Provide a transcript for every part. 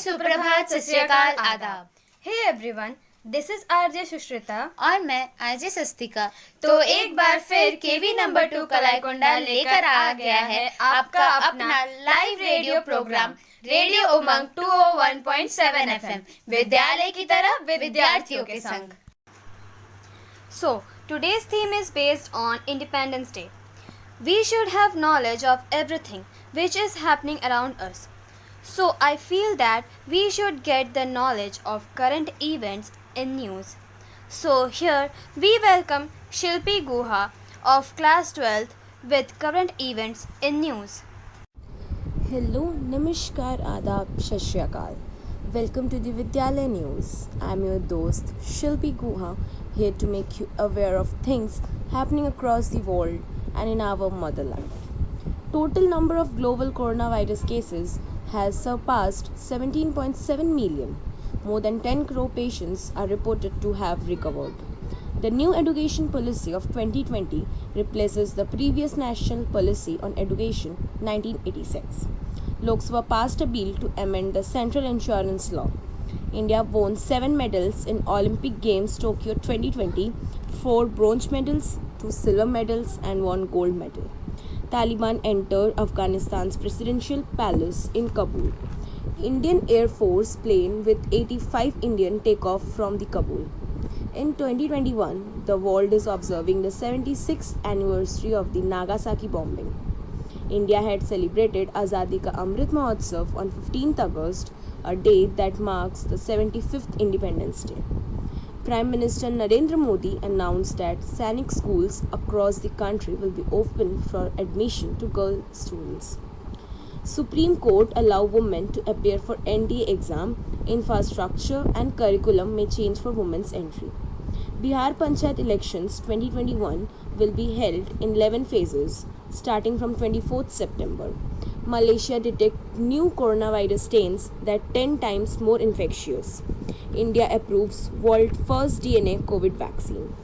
सुप्रभात, सत श्री अकाल, आदाब। Hey everyone, this is RJ सुश्रिता और मैं आरजे सस्तिका। तो एक बार फिर केवी नंबर 2 कलाईकोंडा लेकर आ गया है आपका अपना लाइव रेडियो प्रोग्राम रेडियो उमंग 201.7 FM, विद्यालय की तरह विद्यार्थियों के संग। So, today's theme is based on Independence Day. We should have knowledge of everything which is happening around us. So, I feel that we should get the knowledge of current events in news. So, here we welcome Shilpi Guha of class 12th with current events in news. Hello, Namaskar, Adab, Sat Shri Akal. Welcome to the Vidyalaya News. I am your dost Shilpi Guha, here to make you aware of things happening across the world and in our motherland. Total number of global coronavirus cases has surpassed 17.7 million. More than 10 crore patients are reported to have recovered. The new education policy of 2020 replaces the previous national policy on education 1986. Lok Sabha passed a bill to amend the Central Insurance Law. India won 7 medals in Olympic Games Tokyo 2020, 4 bronze medals, 2 silver medals and 1 gold medal. Taliban entered Afghanistan's presidential palace in Kabul. Indian Air Force plane with 85 Indians take off from the Kabul. In 2021, the world is observing the 76th anniversary of the Nagasaki bombing. India had celebrated Azadi Ka Amrit Mahotsav on 15th August, a date that marks the 75th Independence Day. Prime Minister Narendra Modi announced that Sainik schools across the country will be open for admission to girl students. Supreme Court allow women to appear for NDA exam. Infrastructure and curriculum may change for women's entry. Bihar Panchayat elections 2021 will be held in 11 phases starting from 24th September. Malaysia detect new coronavirus strains that 10 times more infectious. India approves world first DNA COVID vaccine.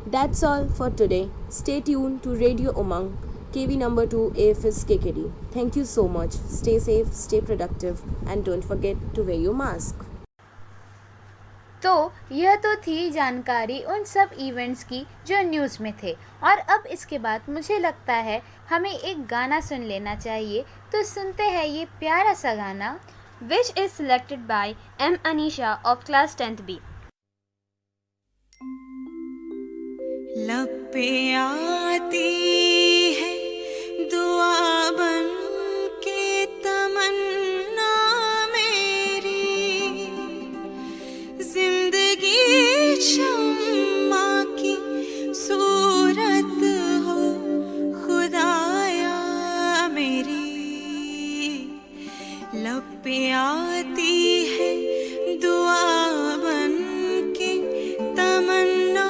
That's all for today. Stay tuned to Radio Umang, KV number 2 AFS KKD. Thank you so much. Stay safe, stay productive and don't forget to wear your mask. तो यह तो थी जानकारी उन सब events की जो news में थे, और अब इसके बाद मुझे लगता है हमें एक गाना सुन लेना चाहिए। तो सुनते हैं ये प्यारा सा गाना, which is selected by M. Anisha of class 10th B. लब पे आती है दुआ बन के तमन्ना मेरी, जिंदगी शम्मा की सूरत हो खुदाया मेरी। लब पे आती है दुआ बन के तमन्ना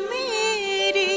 मेरी,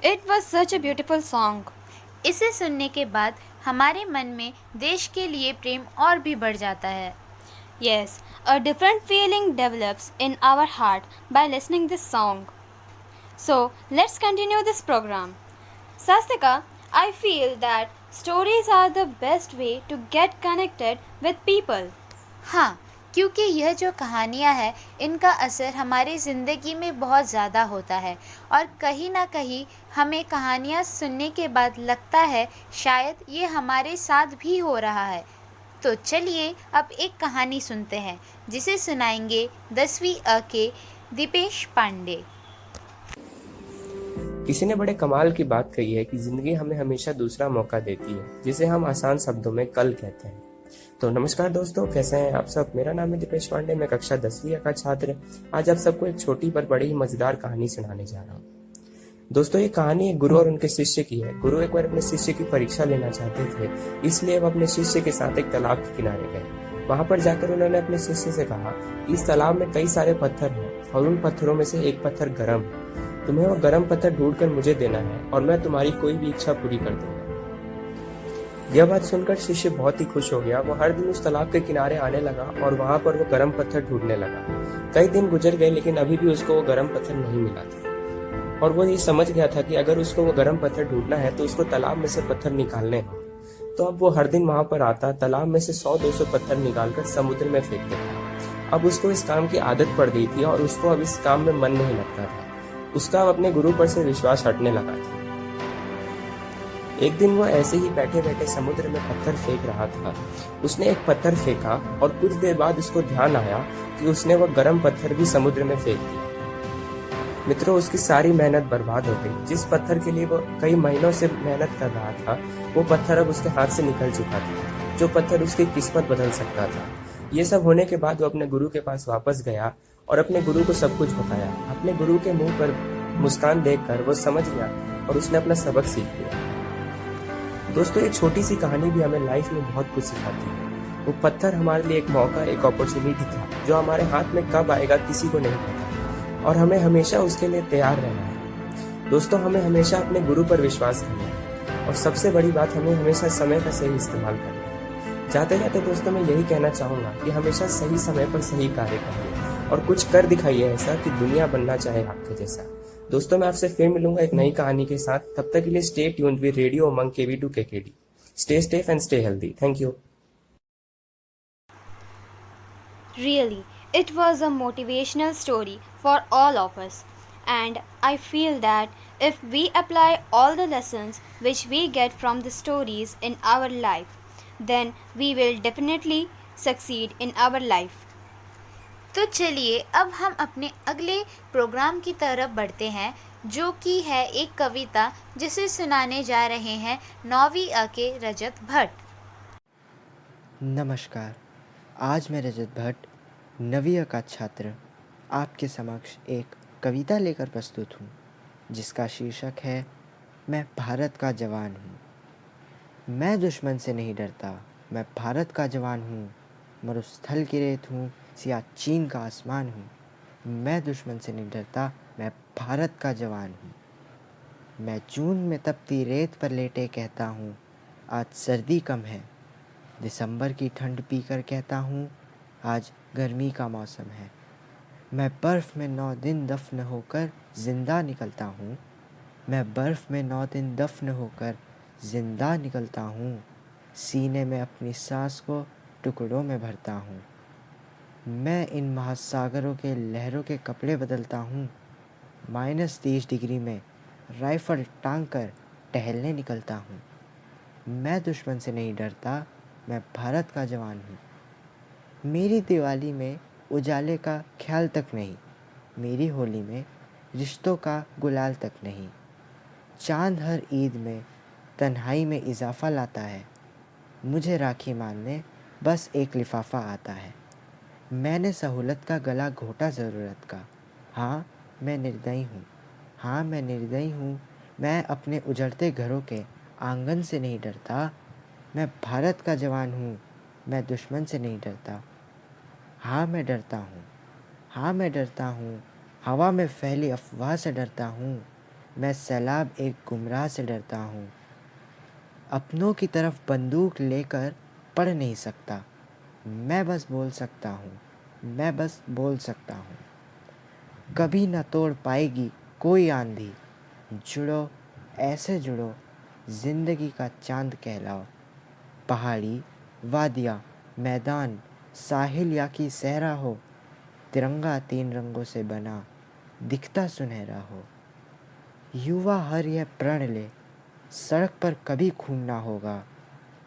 It was such a beautiful song. इसे सुनने के बाद हमारे मन में देश के लिए प्रेम और भी बढ़ जाता है। Yes, a different feeling develops in our heart by listening this song. So, let's continue this program. Sastika, I feel that stories are the best way to get connected with people. हाँ, क्योंकि यह जो कहानियाँ हैं इनका असर हमारी ज़िंदगी में बहुत ज़्यादा होता है और कहीं ना कहीं हमें कहानियाँ सुनने के बाद लगता है शायद ये हमारे साथ भी हो रहा है। तो चलिए अब एक कहानी सुनते हैं जिसे सुनाएंगे 10वीं अ के दीपेश पांडे। किसी ने बड़े कमाल की बात कही है कि जिंदगी हमें हमेशा दूसरा मौका देती है, जिसे हम आसान शब्दों में कल कहते हैं। तो नमस्कार दोस्तों, कैसे हैं आप सब। मेरा नाम है दीपेश पांडे, मैं कक्षा 10वीं का छात्र। आज आप सबको एक छोटी पर बड़ी ही मजेदार कहानी सुनाने जा रहा हूँ। दोस्तों, ये कहानी एक गुरु और उनके शिष्य की है। गुरु एक बार अपने शिष्य की परीक्षा लेना चाहते थे, इसलिए वो अपने शिष्य के साथ एक तालाब के किनारे गए। वहां पर जाकर उन्होंने अपने शिष्य से कहा, इस तालाब में कई सारे पत्थर हैं और उन पत्थरों में से एक पत्थर गर्म है। तुम्हें वो गर्म पत्थर ढूंढकर मुझे देना है और मैं तुम्हारी कोई भी इच्छा पूरी कर दूंगा। यह बात सुनकर शिष्य बहुत ही खुश हो गया। वो हर दिन उस तालाब के किनारे आने लगा और वहां पर वो गर्म पत्थर ढूंढने लगा। कई दिन गुजर गए लेकिन अभी भी उसको वो गर्म पत्थर नहीं मिला था और वो ये समझ गया था कि अगर उसको वो गर्म पत्थर ढूंढना है तो उसको तालाब में से पत्थर निकालने हैं। तो अब वो हर दिन वहां पर आता, तालाब में से 100-200 पत्थर निकालकर समुद्र में फेंक देता। अब उसको इस काम की आदत पड़ गई थी और उसको अब इस काम में मन नहीं लगता था। उसका अब अपने गुरु पर से विश्वास हटने लगा था। एक दिन वो ऐसे ही बैठे बैठे समुद्र में पत्थर फेंक रहा था। उसने एक पत्थर फेंका और कुछ देर बाद उसको ध्यान आया कि उसने वो गर्म पत्थर भी समुद्र में फेंक दिया। मित्रों, उसकी सारी मेहनत बर्बाद हो गई। जिस पत्थर के लिए वो कई महीनों से मेहनत कर रहा था, वो पत्थर अब उसके हाथ से निकल चुका था। जो पत्थर उसकी किस्मत बदल सकता था। ये सब होने के बाद वो अपने गुरु के पास वापस गया और अपने गुरु को सब कुछ बताया। अपने गुरु के मुंह पर मुस्कान देखकर वो समझ गया और उसने अपना सबक सीख लिया। दोस्तों, ये छोटी सी कहानी भी हमें लाइफ में बहुत कुछ सिखाती है। वो पत्थर हमारे लिए एक मौका, एक अपॉर्चुनिटी था जो हमारे हाथ में कब आएगा किसी को नहीं पता और हमें हमेशा उसके लिए तैयार रहना है। दोस्तों, हमें हमेशा अपने गुरु पर विश्वास करना है और सबसे बड़ी बात, हमें हमेशा समय का सही इस्तेमाल करना है। जाते जाते दोस्तों, मैं यही कहना चाहूंगा कि हमेशा सही समय पर सही कार्य करिए और कुछ कर दिखाइए ऐसा कि दुनिया बनना चाहे आपके जैसा। दोस्तों, मैं आपसे फिर मिलूंगा एक नई कहानी के साथ। तब तक के लिए stay tuned with radio Umang KV2 KKD। Stay safe and stay healthy. Thank you. Really, it was a motivational story for all of us. And I feel that if we apply all the lessons which we get from the stories in our life, then we will definitely succeed in our life. तो चलिए अब हम अपने अगले programme की तरफ बढ़ते हैं, जो कि है एक कविता जिसे सुनाने जा रहे हैं 9वीं अ के रजत भट्ट। नमस्कार, आज मैं रजत भट्ट 9वीं का छात्र आपके समक्ष एक कविता लेकर प्रस्तुत हूँ, जिसका शीर्षक है मैं भारत का जवान हूँ। मैं दुश्मन से नहीं डरता, मैं भारत का जवान हूँ। मरुस्थल की रेत हूँ, सियाचिन का आसमान हूँ। मैं दुश्मन से नहीं डरता, मैं भारत का जवान हूँ। मैं जून में तपती रेत पर लेटे कहता हूँ, आज सर्दी कम है। दिसंबर की ठंड पीकर कहता हूँ, आज गर्मी का मौसम है। मैं बर्फ़ में 9 दिन दफन होकर ज़िंदा निकलता हूँ। मैं बर्फ़ में 9 दिन दफन होकर ज़िंदा निकलता हूँ। सीने में अपनी सांस को टुकड़ों में भरता हूँ। मैं इन महासागरों के लहरों के कपड़े बदलता हूँ। -30 डिग्री में राइफ़ल टांग कर टहलने निकलता हूँ। मैं दुश्मन से नहीं डरता, मैं भारत का जवान हूँ। मेरी दिवाली में उजाले का ख्याल तक नहीं, मेरी होली में रिश्तों का गुलाल तक नहीं। चांद हर ईद में तन्हाई में इजाफा लाता है। मुझे राखी मानने बस एक लिफाफा आता है। मैंने सहूलत का गला घोटा ज़रूरत का। हाँ, मैं निर्दयी हूँ। हाँ, मैं निर्दयी हूँ। मैं अपने उजड़ते घरों के आंगन से नहीं डरता। मैं भारत का जवान हूँ। मैं दुश्मन से नहीं डरता। हाँ, मैं डरता हूँ। हाँ, मैं डरता हूँ। हवा में फैली अफवाह से डरता हूँ। मैं सैलाब एक गुमराह से डरता हूँ। अपनों की तरफ बंदूक लेकर पढ़ नहीं सकता। मैं बस बोल सकता हूँ, मैं बस बोल सकता हूँ। कभी न तोड़ पाएगी कोई आंधी। जुड़ो ऐसे जुड़ो, ज़िंदगी का चांद कहलाओ। पहाड़ी, वादियाँ, मैदान, साहिल या की सहरा हो, तिरंगा 3 रंगों से बना, दिखता सुनहरा हो। युवा हर यह प्रण ले, सड़क पर कभी खून ना होगा।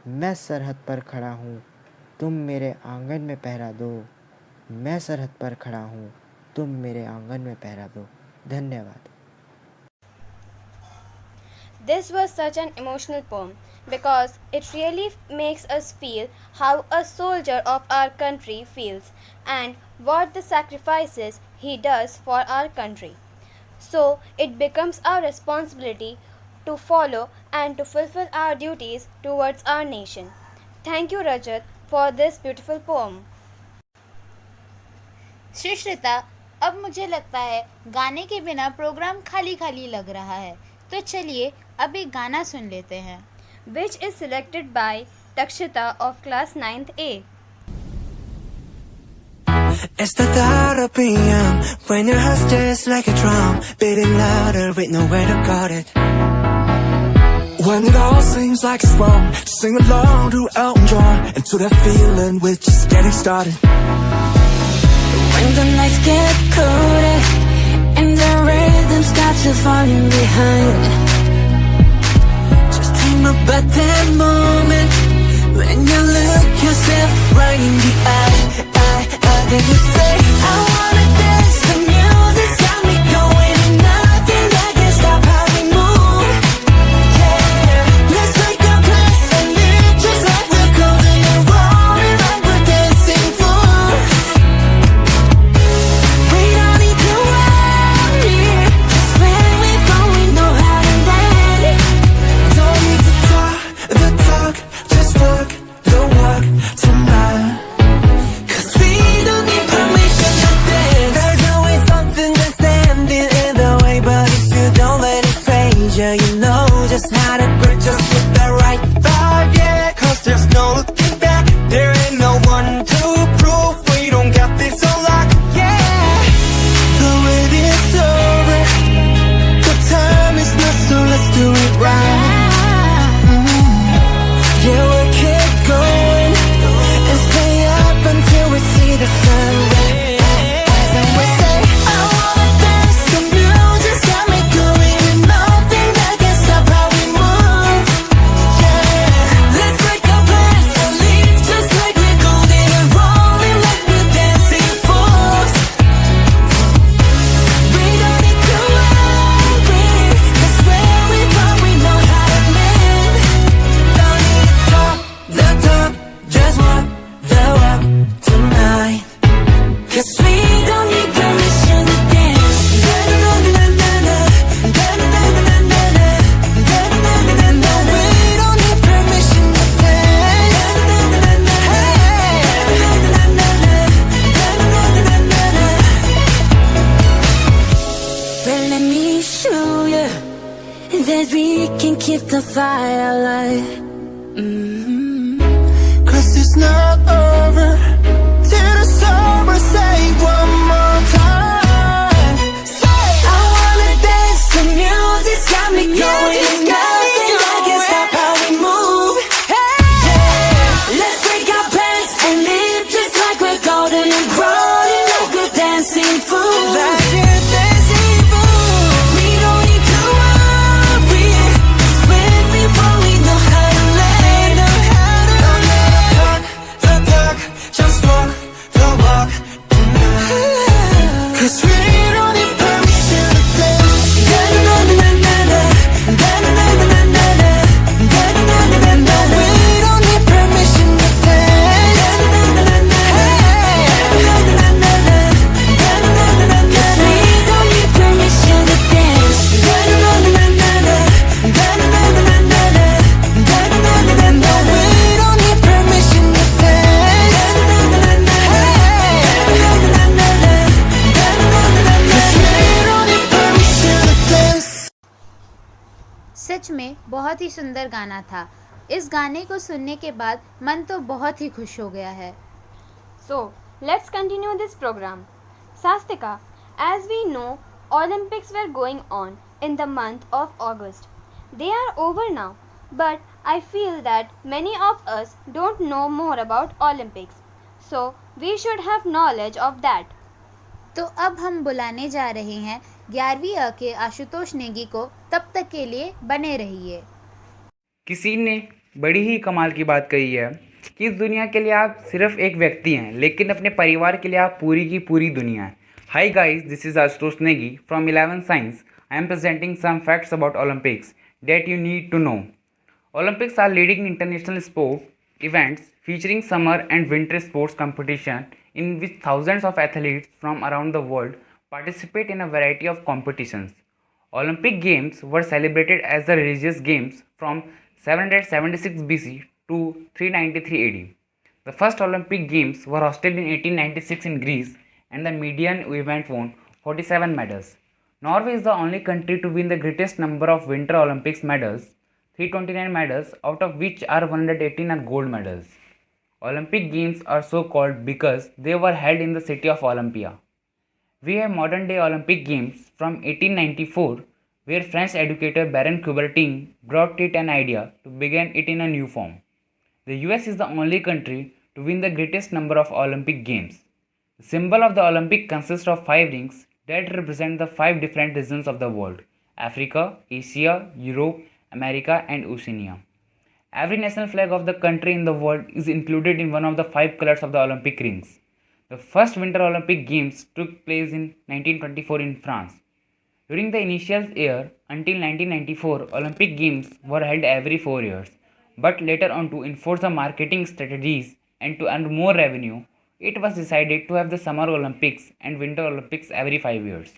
मैं सरहद पर खड़ा हूँ, तुम मेरे आंगन में पहरा दो। मैं सरहद पर खड़ा हूँ, तुम मेरे आंगन में पहरा दो। धन्यवाद। This was such an emotional poem because it really makes us feel how a soldier of our country feels and what the sacrifices he does for our country. So it becomes our responsibility to follow and to fulfill our duties towards our nation. Thank you, Rajat, for this beautiful poem. Shri Shrita, अब मुझे लगता है गाने के बिना programme खाली खाली लग रहा है, तो चलिए अब एक गाना सुन लेते हैं, which is selected by Takshita of class 9th A. It's the thought of PM when your heart's just like a drum, beating louder with nowhere to guard it. When it all seems like it's wrong, just sing along to Elton John and to that feeling we're just getting started. When the nights get colder and the rhythms got you falling behind, just dream about that moment when you look yourself right in the eye. Then you say, I wanna dance, the music's got me going, and nothing that can stop how we move. Yeah, let's make a place and live just like we're golden and rolling like we're dancing fools. We don't need to worry, just when we fall we know how to land. Don't need to talk the talk, just walk the walk tonight. You know just how to grip, just with the right vibe, yeah. Cause there's no looking back, there ain't no one to prove we don't got this on lock, yeah. The wait is over, the time is not, so let's do it right. Yeah, we'll keep going and stay up until we see the sun rise. And we say, I wanna dance, the music's got me going, and nothing that can stop how we move. Yeah, let's break our plans and leave just like we're golden and rolling like we're dancing fools. We don't need to worry, 'cause when we fall we know how to land. Don't need to talk the talk, just walk the walk tonight. 'Cause we don't need permission to dance. We don't need permission to dance. Well, let me show you that we can keep the fire alive. 'Cause it's not over till the summer. Say one more time. Say, I wanna dance, the music's got me going, nothing that can stop how we move. Yeah, let's break our plans and live just like we're golden and rolling like we're dancing fools. Like we're dancing fools. We don't need to worry, 'cause when we fall we know how to land. Don't let the talk, just walk the walk tonight. सच में बहुत ही सुंदर गाना था। इस गाने को सुनने के बाद मन तो बहुत ही खुश हो गया है। So, let's continue this program. Sastika, as we know, Olympics were going on in the month of August. They are over now, but I feel that many of us don't know more about Olympics. So, we should have knowledge of that. तो अब हम बुलाने जा रहे हैं 11वीं अ के आशुतोष नेगी को। तब तक के लिए बने रहिए। किसी ने बड़ी ही कमाल की बात कही है कि इस दुनिया के लिए आप सिर्फ एक व्यक्ति हैं, लेकिन अपने परिवार के लिए आप पूरी की पूरी दुनिया हैं। Hi guys, this is Ashutosh Negi from 11 science. I am presenting some facts about Olympics that you need to know. Olympics are leading international sport events featuring summer and winter sports competition in which thousands of athletes from around the world participate in a variety of competitions. Olympic Games were celebrated as the religious games from 776 BC to 393 AD. The first Olympic Games were hosted in 1896 in Greece, and the median event won 47 medals. Norway is the only country to win the greatest number of Winter Olympics medals, 329 medals, out of which are 118 are gold medals. Olympic Games are so called because they were held in the city of Olympia. We have modern day Olympic Games from 1894, where French educator Baron Coubertin brought it an idea to begin it in a new form. The US is the only country to win the greatest number of Olympic Games. The symbol of the Olympic consists of 5 rings that represent the 5 different regions of the world: Africa, Asia, Europe, America, and Oceania. Every national flag of the country in the world is included in one of the 5 colors of the Olympic rings. The first Winter Olympic Games took place in 1924 in France. During the initial year until 1994, Olympic Games were held every 4 years, but later on, to enforce the marketing strategies and to earn more revenue, it was decided to have the Summer Olympics and Winter Olympics every 5 years.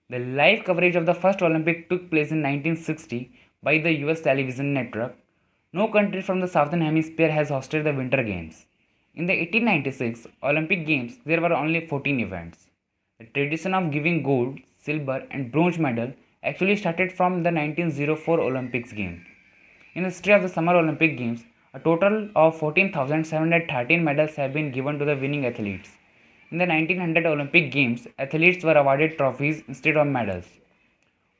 The live coverage of the first Olympic took place in 1960 by the US television network. No country from the Southern Hemisphere has hosted the Winter Games. In the 1896 Olympic Games, there were only 14 events. The tradition of giving gold, silver, and bronze medal actually started from the 1904 Olympics Games. In the history of the Summer Olympic Games, a total of 14,713 medals have been given to the winning athletes. In the 1900 Olympic Games, athletes were awarded trophies instead of medals.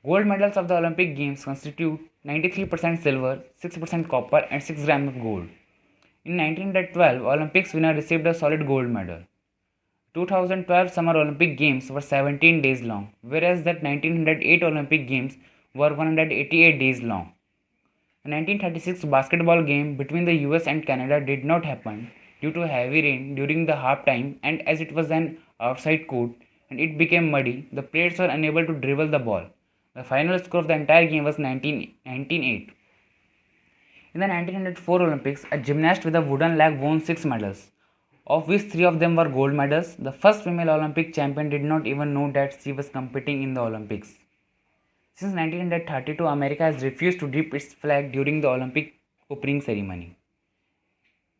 Gold medals of the Olympic Games constitute 93% silver, 6% copper, and 6 grams of gold. In 1912, Olympics winner received a solid gold medal. 2012 Summer Olympic Games were 17 days long, whereas the 1908 Olympic Games were 188 days long. The 1936 basketball game between the US and Canada did not happen due to heavy rain during the halftime, and as it was an outside court and it became muddy, the players were unable to dribble the ball. The final score of the entire game was 19-8. In the 1904 Olympics, a gymnast with a wooden leg won 6 medals, of which 3 of them were gold medals. The first female Olympic champion did not even know that she was competing in the Olympics. Since 1932, America has refused to dip its flag during the Olympic opening ceremony.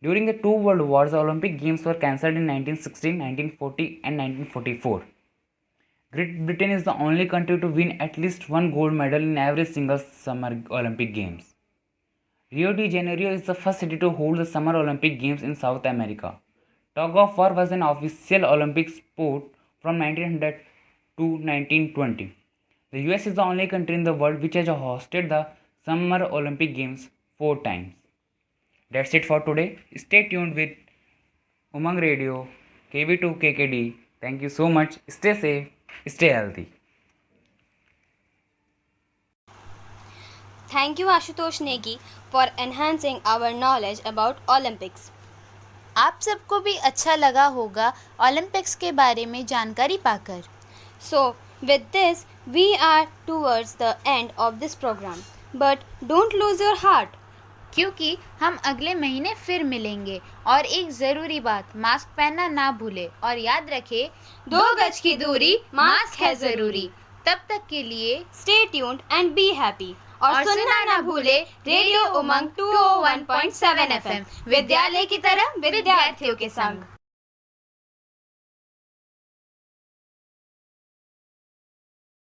During the 2 World Wars, the Olympic Games were cancelled in 1916, 1940, and 1944. Great Britain is the only country to win at least 1 gold medal in every single Summer Olympic Games. Rio de Janeiro is the first city to hold the Summer Olympic Games in South America. Tug of war was an official Olympic sport from 1900 to 1920. The US is the only country in the world which has hosted the Summer Olympic Games 4 times. That's it for today. Stay tuned with Umang Radio, KV2 KKD. Thank you so much. Stay safe, stay healthy. Thank you Ashutosh Negi for enhancing our knowledge about Olympics. आप सबको भी अच्छा लगा होगा Olympics के बारे में जानकारी पाकर। So, with this, we are towards the end of this program. But don't lose your heart. क्योंकि हम अगले महीने फिर मिलेंगे। और एक ज़रूरी बात, मास्क पहनना ना भूले और याद रखें 2 गज की दूरी, मास्क है ज़रूरी। तब तक के लिए Stay tuned and be happy. और सुनना ना भूले रेडियो उमंग 201.7 FM, विद्यालय की तरह विद्यार्थियों के संग।